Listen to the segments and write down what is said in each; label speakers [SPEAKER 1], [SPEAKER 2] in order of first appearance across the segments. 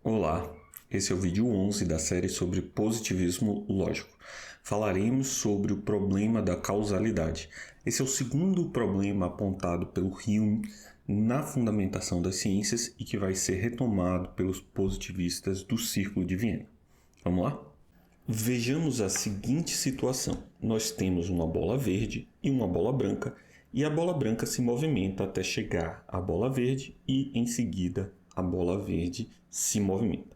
[SPEAKER 1] Olá, esse é o vídeo 11 da série sobre positivismo lógico. Falaremos sobre o problema da causalidade. Esse é o segundo problema apontado pelo Hume na fundamentação das ciências e que vai ser retomado pelos positivistas do Círculo de Viena. Vamos lá? Vejamos a seguinte situação. Nós temos uma bola verde e uma bola branca, e a bola branca se movimenta até chegar à bola verde e, em seguida, a bola verde se movimenta.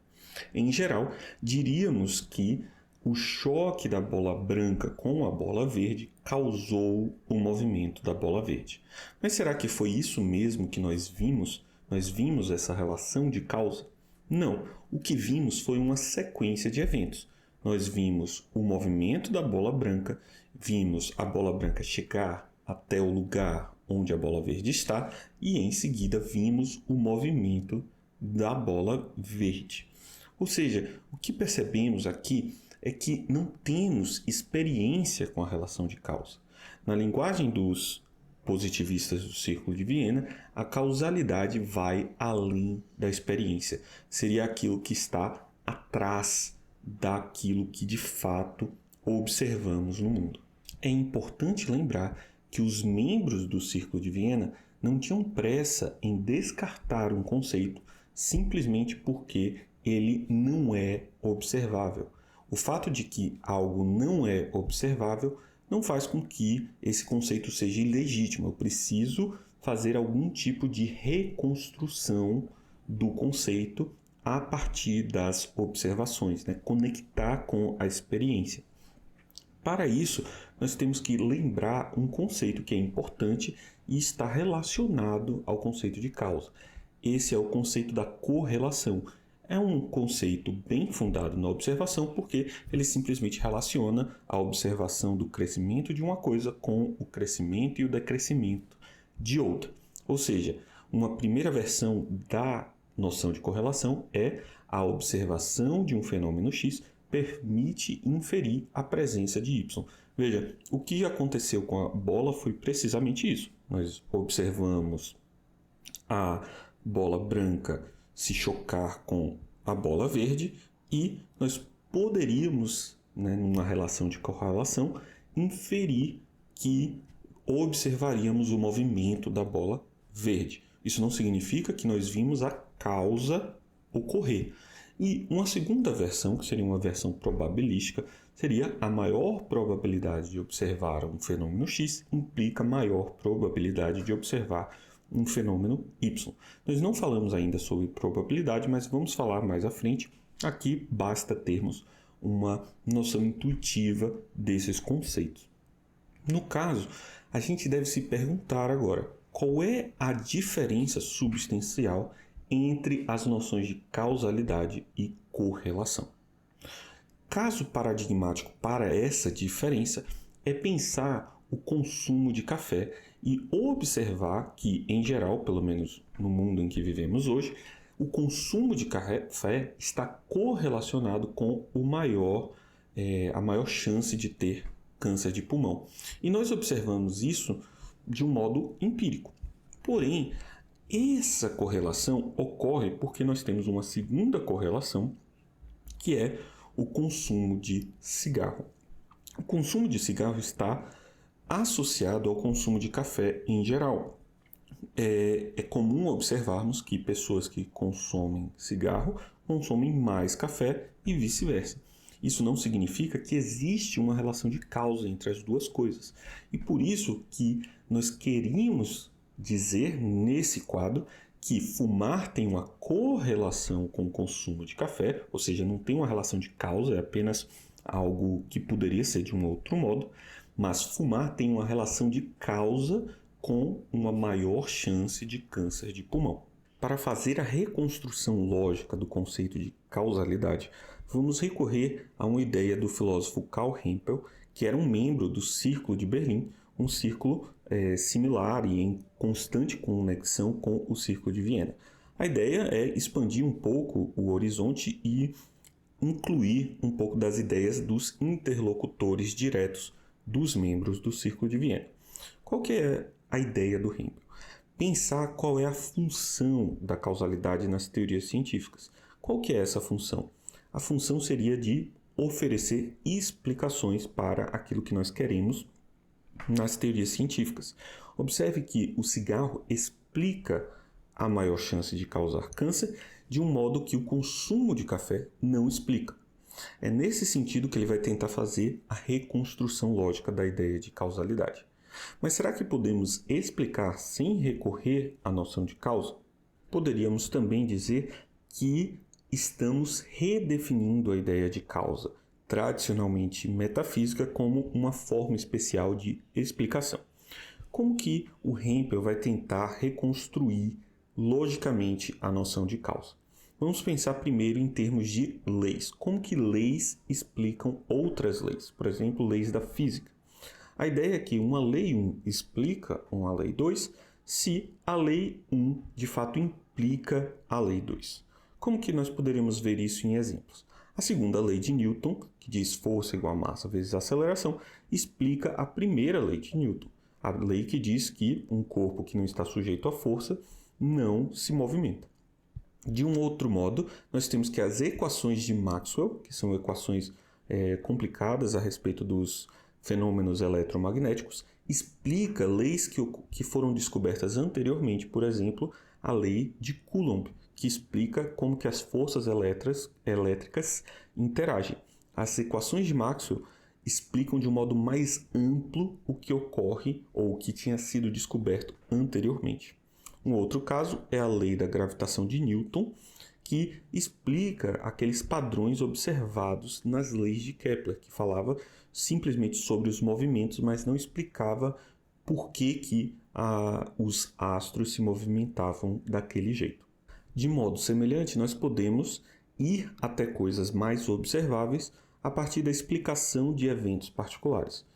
[SPEAKER 1] Em geral, diríamos que o choque da bola branca com a bola verde causou o movimento da bola verde. Mas será que foi isso mesmo que nós vimos? Nós vimos essa relação de causa? Não. O que vimos foi uma sequência de eventos. Nós vimos o movimento da bola branca, vimos a bola branca chegar até o lugar onde a bola verde está e, em seguida, vimos o movimento da bola verde. Ou seja, o que percebemos aqui é que não temos experiência com a relação de causa. Na linguagem dos positivistas do Círculo de Viena, a causalidade vai além da experiência. Seria aquilo que está atrás daquilo que de fato observamos no mundo. É importante lembrar que os membros do Círculo de Viena não tinham pressa em descartar um conceito simplesmente porque ele não é observável. O fato de que algo não é observável não faz com que esse conceito seja ilegítimo. Eu preciso fazer algum tipo de reconstrução do conceito a partir das observações, conectar com a experiência. Para isso, nós temos que lembrar um conceito que é importante e está relacionado ao conceito de causa. Esse é o conceito da correlação. É um conceito bem fundado na observação porque ele simplesmente relaciona a observação do crescimento de uma coisa com o crescimento e o decrescimento de outra. Ou seja, uma primeira versão da noção de correlação é a observação de um fenômeno X permite inferir a presença de Y. Veja, o que aconteceu com a bola foi precisamente isso. Nós observamos a bola branca se chocar com a bola verde e nós poderíamos, numa relação de correlação, inferir que observaríamos o movimento da bola verde. Isso não significa que nós vimos a causa ocorrer. E uma segunda versão, que seria uma versão probabilística, seria a maior probabilidade de observar um fenômeno X implica maior probabilidade de observar um fenômeno Y. Nós não falamos ainda sobre probabilidade, mas vamos falar mais à frente. Aqui basta termos uma noção intuitiva desses conceitos. No caso, a gente deve se perguntar agora, qual é a diferença substancial entre as noções de causalidade e correlação? Caso paradigmático para essa diferença é pensar o consumo de café e observar que, em geral, pelo menos no mundo em que vivemos hoje, o consumo de café está correlacionado com a maior chance de ter câncer de pulmão. E nós observamos isso de um modo empírico. Porém, essa correlação ocorre porque nós temos uma segunda correlação, que é o consumo de cigarro. O consumo de cigarro está associado ao consumo de café em geral. É comum observarmos que pessoas que consomem cigarro consomem mais café e vice-versa. Isso não significa que existe uma relação de causa entre as duas coisas. E por isso que nós queríamos dizer nesse quadro que fumar tem uma correlação com o consumo de café, ou seja, não tem uma relação de causa, é apenas algo que poderia ser de um outro modo, mas fumar tem uma relação de causa com uma maior chance de câncer de pulmão. Para fazer a reconstrução lógica do conceito de causalidade, vamos recorrer a uma ideia do filósofo Karl Hempel, que era um membro do Círculo de Berlim, um círculo similar e em constante conexão com o Círculo de Viena. A ideia é expandir um pouco o horizonte e incluir um pouco das ideias dos interlocutores diretos dos membros do Círculo de Viena. Qual que é a ideia do Hempel? Pensar qual é a função da causalidade nas teorias científicas. Qual que é essa função? A função seria de oferecer explicações para aquilo que nós queremos nas teorias científicas. Observe que o cigarro explica a maior chance de causar câncer de um modo que o consumo de café não explica. É nesse sentido que ele vai tentar fazer a reconstrução lógica da ideia de causalidade. Mas será que podemos explicar sem recorrer à noção de causa? Poderíamos também dizer que estamos redefinindo a ideia de causa, tradicionalmente metafísica, como uma forma especial de explicação. Como que o Hempel vai tentar reconstruir logicamente a noção de causa? Vamos pensar primeiro em termos de leis. Como que leis explicam outras leis? Por exemplo, leis da física. A ideia é que uma lei 1 explica uma lei 2 se a lei 1 de fato implica a lei 2. Como que nós poderíamos ver isso em exemplos? A segunda lei de Newton, que diz força igual a massa vezes aceleração, explica a primeira lei de Newton, a lei que diz que um corpo que não está sujeito à força não se movimenta. De um outro modo, nós temos que as equações de Maxwell, que são equações complicadas a respeito dos fenômenos eletromagnéticos, explica leis que foram descobertas anteriormente, por exemplo, a lei de Coulomb, que explica como que as forças elétricas interagem. As equações de Maxwell explicam de um modo mais amplo o que ocorre ou o que tinha sido descoberto anteriormente. Um outro caso é a lei da gravitação de Newton, que explica aqueles padrões observados nas leis de Kepler, que falava simplesmente sobre os movimentos, mas não explicava por que os astros se movimentavam daquele jeito. De modo semelhante, nós podemos ir até coisas mais observáveis a partir da explicação de eventos particulares.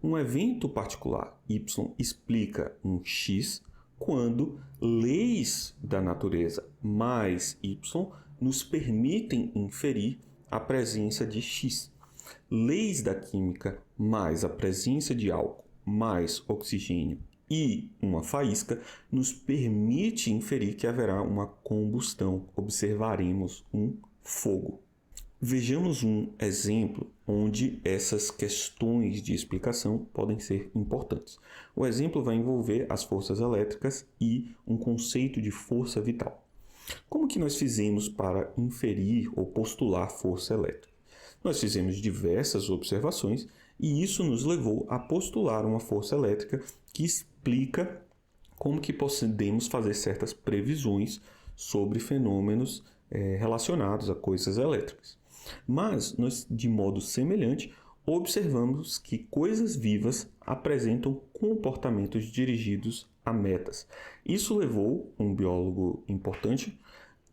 [SPEAKER 1] Um evento particular, y, explica um x, quando leis da natureza mais y nos permitem inferir a presença de x. Leis da química mais a presença de álcool mais oxigênio e uma faísca nos permite inferir que haverá uma combustão. Observaremos um fogo. Vejamos um exemplo onde essas questões de explicação podem ser importantes. O exemplo vai envolver as forças elétricas e um conceito de força vital. Como que nós fizemos para inferir ou postular força elétrica? Nós fizemos diversas observações e isso nos levou a postular uma força elétrica que explica como que podemos fazer certas previsões sobre fenômenos relacionados a coisas elétricas. Mas, nós, de modo semelhante, observamos que coisas vivas apresentam comportamentos dirigidos a metas. Isso levou um biólogo importante,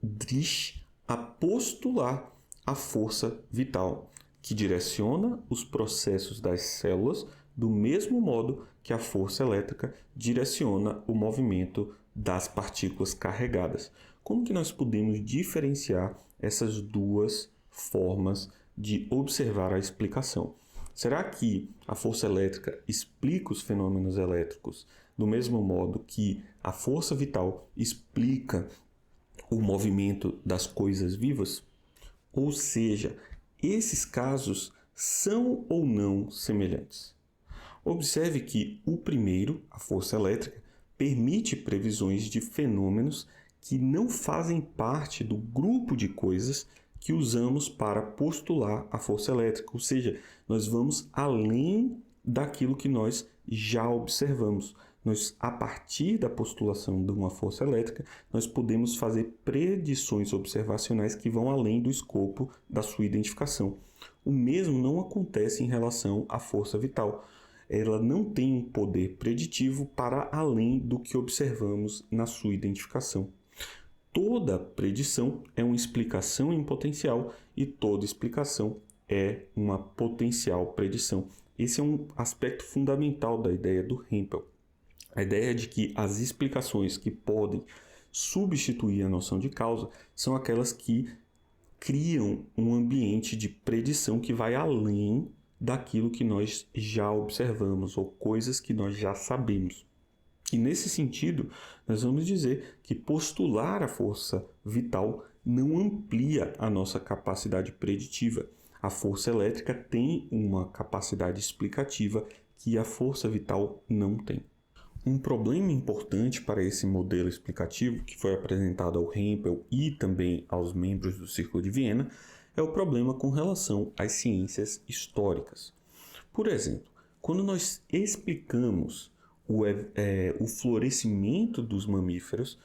[SPEAKER 1] Driesch, a postular a força vital, que direciona os processos das células do mesmo modo que a força elétrica direciona o movimento das partículas carregadas. Como que nós podemos diferenciar essas duas formas de observar a explicação? Será que a força elétrica explica os fenômenos elétricos do mesmo modo que a força vital explica o movimento das coisas vivas? Ou seja, esses casos são ou não semelhantes? Observe que o primeiro, a força elétrica, permite previsões de fenômenos que não fazem parte do grupo de coisas que usamos para postular a força elétrica, ou seja, nós vamos além daquilo que nós já observamos. A partir da postulação de uma força elétrica, nós podemos fazer predições observacionais que vão além do escopo da sua identificação. O mesmo não acontece em relação à força vital. Ela não tem um poder preditivo para além do que observamos na sua identificação. Toda predição é uma explicação em potencial e toda explicação é uma potencial predição. Esse é um aspecto fundamental da ideia do Hempel. A ideia de que as explicações que podem substituir a noção de causa são aquelas que criam um ambiente de predição que vai além daquilo que nós já observamos ou coisas que nós já sabemos. E nesse sentido, nós vamos dizer que postular a força vital não amplia a nossa capacidade preditiva. A força elétrica tem uma capacidade explicativa que a força vital não tem. Um problema importante para esse modelo explicativo, que foi apresentado ao Hempel e também aos membros do Círculo de Viena, é o problema com relação às ciências históricas. Por exemplo, quando nós explicamos o florescimento dos mamíferos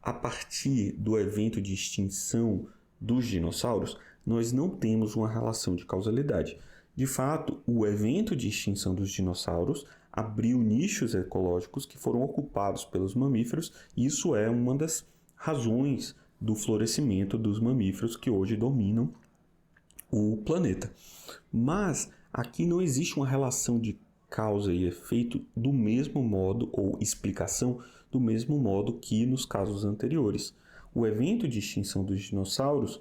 [SPEAKER 1] a partir do evento de extinção dos dinossauros, nós não temos uma relação de causalidade. De fato, o evento de extinção dos dinossauros abriu nichos ecológicos que foram ocupados pelos mamíferos, e isso é uma das razões do florescimento dos mamíferos que hoje dominam o planeta. Mas aqui não existe uma relação de causa e efeito do mesmo modo, ou explicação do mesmo modo que nos casos anteriores. O evento de extinção dos dinossauros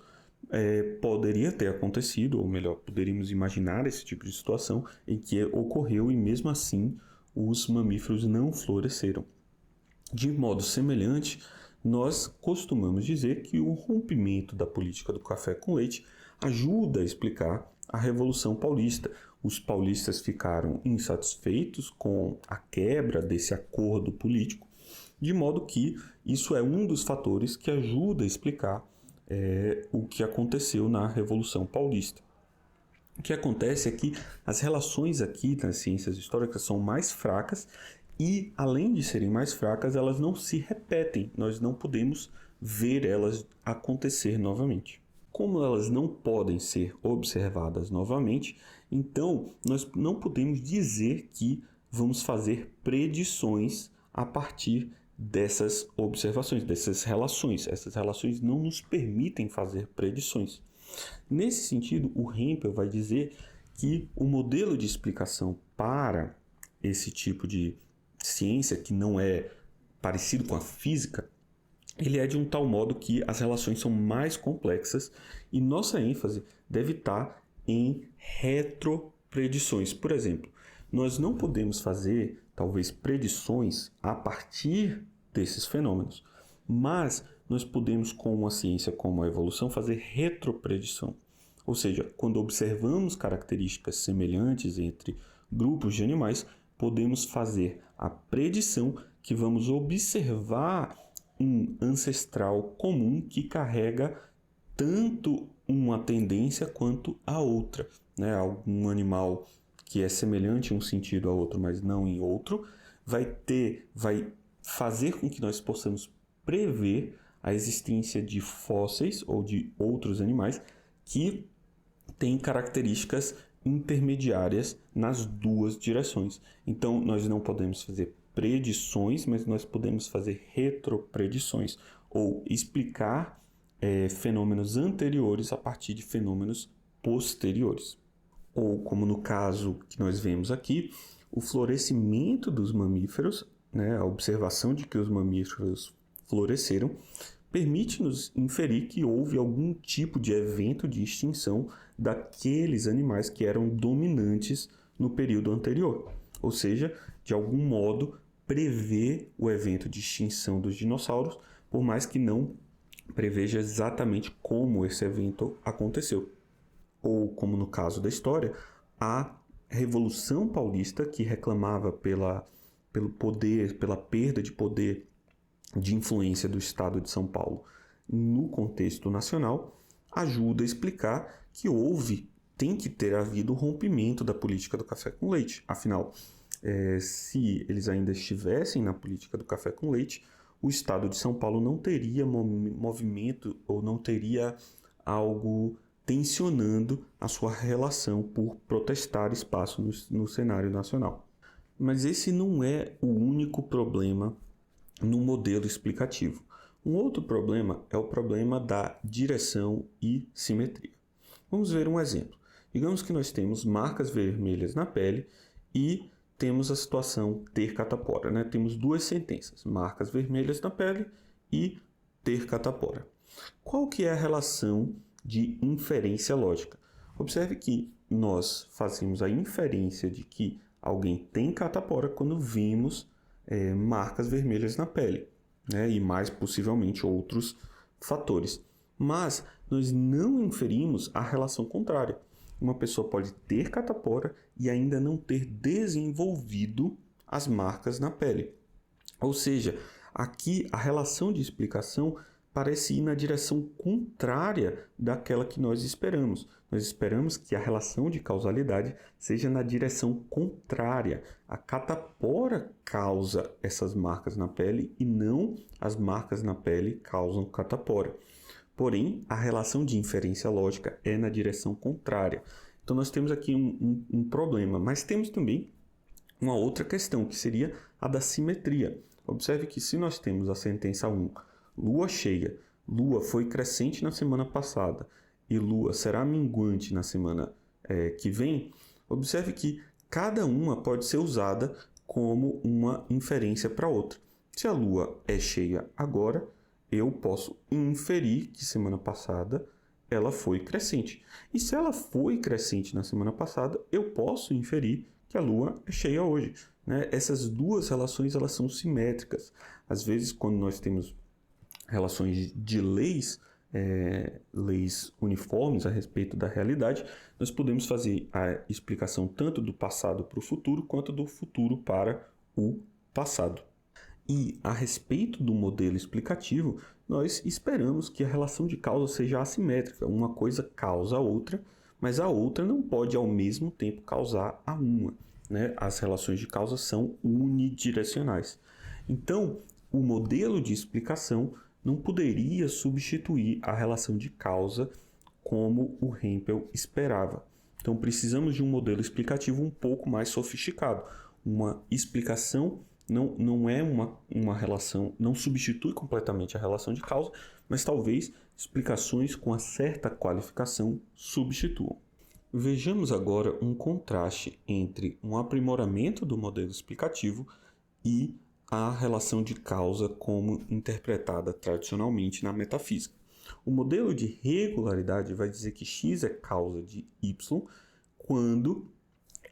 [SPEAKER 1] poderia ter acontecido, ou melhor, poderíamos imaginar esse tipo de situação em que ocorreu e mesmo assim os mamíferos não floresceram. De modo semelhante, nós costumamos dizer que o rompimento da política do café com leite ajuda a explicar a Revolução Paulista. Os paulistas ficaram insatisfeitos com a quebra desse acordo político, de modo que isso é um dos fatores que ajuda a explicar o que aconteceu na Revolução Paulista. O que acontece é que as relações aqui nas ciências históricas são mais fracas e, além de serem mais fracas, elas não se repetem. Nós não podemos ver elas acontecer novamente. Como elas não podem ser observadas novamente, então nós não podemos dizer que vamos fazer predições a partir dessas observações, dessas relações. Essas relações não nos permitem fazer predições. Nesse sentido, o Hempel vai dizer que o modelo de explicação para esse tipo de ciência, que não é parecido com a física, ele é de um tal modo que as relações são mais complexas e nossa ênfase deve estar em retropredições. Por exemplo, nós não podemos fazer, talvez, predições a partir desses fenômenos, mas nós podemos, com uma ciência como a evolução, fazer retropredição. Ou seja, quando observamos características semelhantes entre grupos de animais, podemos fazer a predição que vamos observar um ancestral comum que carrega tanto uma tendência quanto a outra. Algum animal que é semelhante em um sentido a outro, mas não em outro, vai fazer com que nós possamos prever a existência de fósseis ou de outros animais que têm características intermediárias nas duas direções. Então, nós não podemos fazer predições, mas nós podemos fazer retropredições, ou explicar fenômenos anteriores a partir de fenômenos posteriores. Ou, como no caso que nós vemos aqui, o florescimento dos mamíferos, a observação de que os mamíferos floresceram, permite-nos inferir que houve algum tipo de evento de extinção daqueles animais que eram dominantes no período anterior. Ou seja, de algum modo, prever o evento de extinção dos dinossauros, por mais que não preveja exatamente como esse evento aconteceu. Ou, como no caso da história, a Revolução Paulista, que reclamava pelo poder, pela perda de poder de influência do Estado de São Paulo no contexto nacional, ajuda a explicar que tem que ter havido o rompimento da política do café com leite. Afinal, se eles ainda estivessem na política do café com leite, o Estado de São Paulo não teria movimento ou não teria algo tensionando a sua relação por protestar espaço no cenário nacional. Mas esse não é o único problema no modelo explicativo. Um outro problema é o problema da direção e simetria. Vamos ver um exemplo. Digamos que nós temos marcas vermelhas na pele e temos a situação ter catapora. Temos duas sentenças, marcas vermelhas na pele e ter catapora. Qual que é a relação de inferência lógica? Observe que nós fazemos a inferência de que alguém tem catapora quando vimos marcas vermelhas na pele, e mais possivelmente outros fatores. Mas nós não inferimos a relação contrária. Uma pessoa pode ter catapora e ainda não ter desenvolvido as marcas na pele. Ou seja, aqui a relação de explicação parece ir na direção contrária daquela que nós esperamos. Nós esperamos que a relação de causalidade seja na direção contrária. A catapora causa essas marcas na pele e não as marcas na pele causam catapora. Porém, a relação de inferência lógica é na direção contrária. Então, nós temos aqui um problema, mas temos também uma outra questão, que seria a da simetria. Observe que se nós temos a sentença 1, lua cheia, lua foi crescente na semana passada e lua será minguante na semana que vem, observe que cada uma pode ser usada como uma inferência para outra. Se a lua é cheia agora, eu posso inferir que semana passada ela foi crescente. E se ela foi crescente na semana passada, eu posso inferir que a lua é cheia hoje. Né? Essas duas relações elas são simétricas. Às vezes, quando nós temos relações de leis uniformes a respeito da realidade, nós podemos fazer a explicação tanto do passado para o futuro, quanto do futuro para o passado. E a respeito do modelo explicativo, nós esperamos que a relação de causa seja assimétrica. Uma coisa causa a outra, mas a outra não pode ao mesmo tempo causar a uma. Né? As relações de causa são unidirecionais. Então, o modelo de explicação não poderia substituir a relação de causa como o Hempel esperava. Então, precisamos de um modelo explicativo um pouco mais sofisticado. Uma explicação não é uma relação, não substitui completamente a relação de causa, mas talvez explicações com uma certa qualificação substituam. Vejamos agora um contraste entre um aprimoramento do modelo explicativo e a relação de causa como interpretada tradicionalmente na metafísica. O modelo de regularidade vai dizer que x é causa de y quando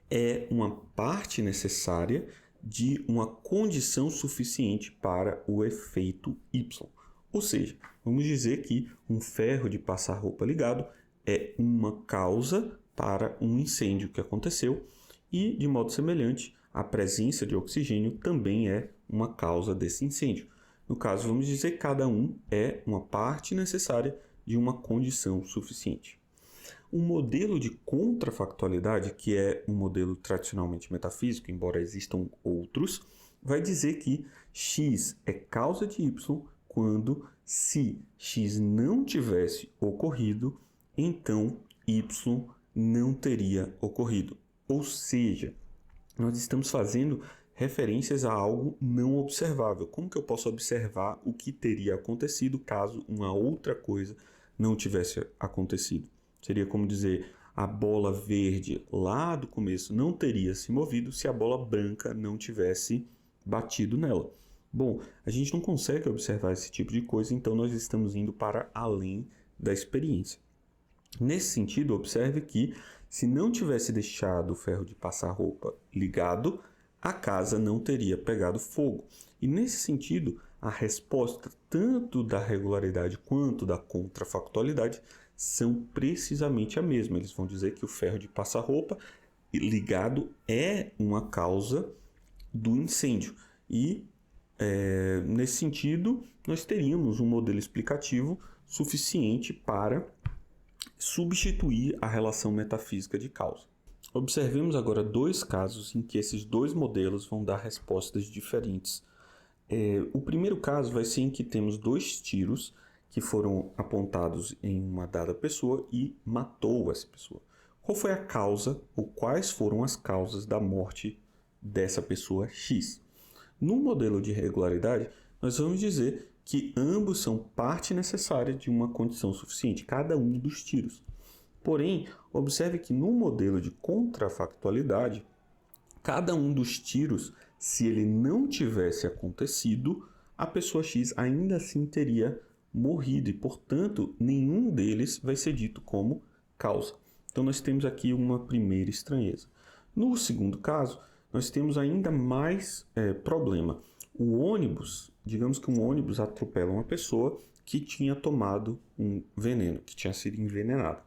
[SPEAKER 1] é uma parte necessária de uma condição suficiente para o efeito y. Ou seja, vamos dizer que um ferro de passar roupa ligado é uma causa para um incêndio que aconteceu e, de modo semelhante, a presença de oxigênio também é uma causa desse incêndio. No caso, vamos dizer que cada um é uma parte necessária de uma condição suficiente. Um modelo de contrafactualidade, que é um modelo tradicionalmente metafísico, embora existam outros, vai dizer que x é causa de y quando, se x não tivesse ocorrido, então y não teria ocorrido. Ou seja, nós estamos fazendo referências a algo não observável. Como que eu posso observar o que teria acontecido caso uma outra coisa não tivesse acontecido? Seria como dizer, a bola verde lá do começo não teria se movido se a bola branca não tivesse batido nela. Bom, a gente não consegue observar esse tipo de coisa, então nós estamos indo para além da experiência. Nesse sentido, observe que se não tivesse deixado o ferro de passar roupa ligado, a casa não teria pegado fogo. E nesse sentido, a resposta tanto da regularidade quanto da contrafactualidade são precisamente a mesma. Eles vão dizer que o ferro de passar roupa ligado é uma causa do incêndio. E, nesse sentido, nós teríamos um modelo explicativo suficiente para substituir a relação metafísica de causa. Observemos agora dois casos em que esses dois modelos vão dar respostas diferentes. O primeiro caso vai ser em que temos dois tiros que foram apontados em uma dada pessoa e matou essa pessoa. Qual foi a causa ou quais foram as causas da morte dessa pessoa X? No modelo de regularidade, nós vamos dizer que ambos são parte necessária de uma condição suficiente, cada um dos tiros. Porém, observe que no modelo de contrafactualidade, cada um dos tiros, se ele não tivesse acontecido, a pessoa X ainda assim teria morrido e, portanto, nenhum deles vai ser dito como causa. Então, nós temos aqui uma primeira estranheza. No segundo caso, nós temos ainda mais problema. O ônibus, digamos que um ônibus atropela uma pessoa que tinha tomado um veneno, que tinha sido envenenado.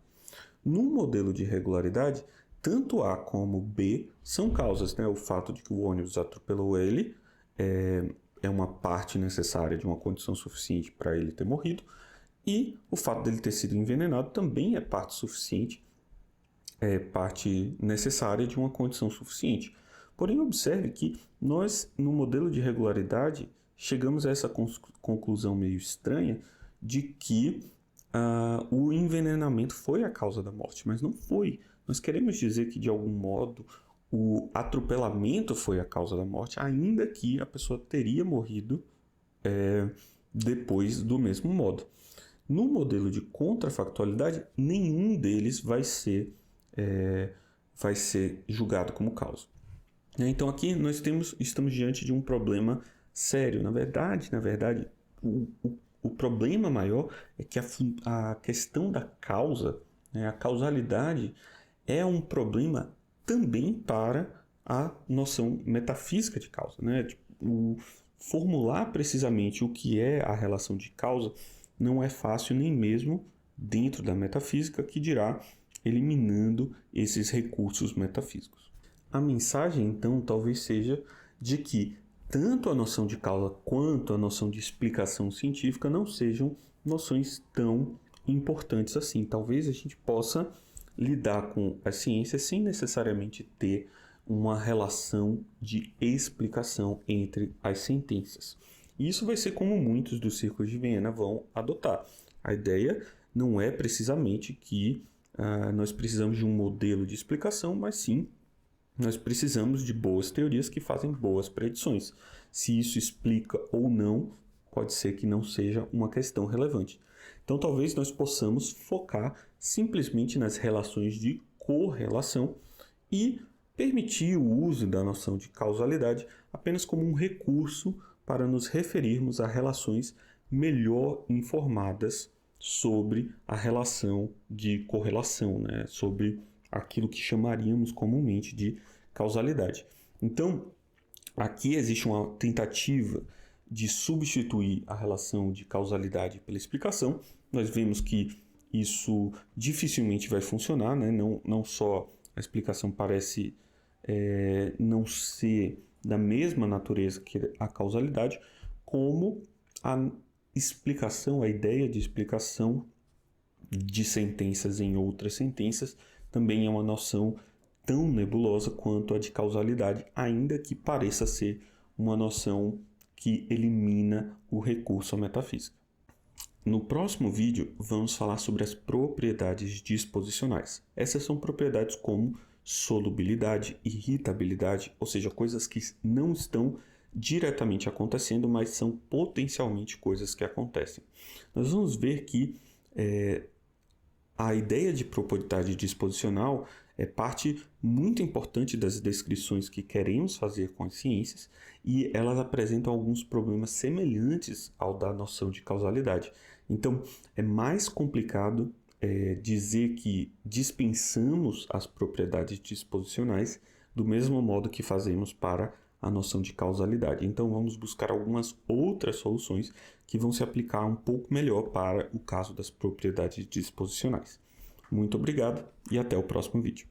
[SPEAKER 1] No modelo de regularidade, tanto A como B são causas, né? O fato de que o ônibus atropelou ele é uma parte necessária de uma condição suficiente para ele ter morrido, e o fato dele ter sido envenenado também é parte suficiente, é parte necessária de uma condição suficiente. Porém, observe que nós, no modelo de regularidade, chegamos a essa conclusão meio estranha de que o envenenamento foi a causa da morte, mas não foi. Nós queremos dizer que, de algum modo, o atropelamento foi a causa da morte, ainda que a pessoa teria morrido depois do mesmo modo. No modelo de contrafactualidade, nenhum deles vai ser julgado como causa. Então aqui nós estamos diante de um problema sério. Na verdade, o problema maior é que a questão da causa, né, a causalidade, é um problema também para a noção metafísica de causa. Né? Formular precisamente o que é a relação de causa não é fácil nem mesmo dentro da metafísica, que dirá eliminando esses recursos metafísicos. A mensagem, então, talvez seja de que tanto a noção de causa quanto a noção de explicação científica não sejam noções tão importantes assim. Talvez a gente possa lidar com a ciência sem necessariamente ter uma relação de explicação entre as sentenças. E isso vai ser como muitos dos círculos de Viena vão adotar. A ideia não é precisamente que nós precisamos de um modelo de explicação, mas sim nós precisamos de boas teorias que fazem boas predições. Se isso explica ou não, pode ser que não seja uma questão relevante. Então, talvez nós possamos focar simplesmente nas relações de correlação e permitir o uso da noção de causalidade apenas como um recurso para nos referirmos a relações melhor informadas sobre a relação de correlação, né? Sobre aquilo que chamaríamos comumente de causalidade. Então, aqui existe uma tentativa de substituir a relação de causalidade pela explicação. Nós vemos que isso dificilmente vai funcionar, né? Não só a explicação parece não ser da mesma natureza que a causalidade, como a explicação, a ideia de explicação de sentenças em outras sentenças também é uma noção tão nebulosa quanto a de causalidade, ainda que pareça ser uma noção que elimina o recurso à metafísica. No próximo vídeo, vamos falar sobre as propriedades disposicionais. Essas são propriedades como solubilidade, irritabilidade, ou seja, coisas que não estão diretamente acontecendo, mas são potencialmente coisas que acontecem. Nós vamos ver que a ideia de propriedade disposicional é parte muito importante das descrições que queremos fazer com as ciências, e elas apresentam alguns problemas semelhantes ao da noção de causalidade. Então, é mais complicado dizer que dispensamos as propriedades disposicionais do mesmo modo que fazemos para a noção de causalidade. Então, vamos buscar algumas outras soluções que vão se aplicar um pouco melhor para o caso das propriedades disposicionais. Muito obrigado e até o próximo vídeo.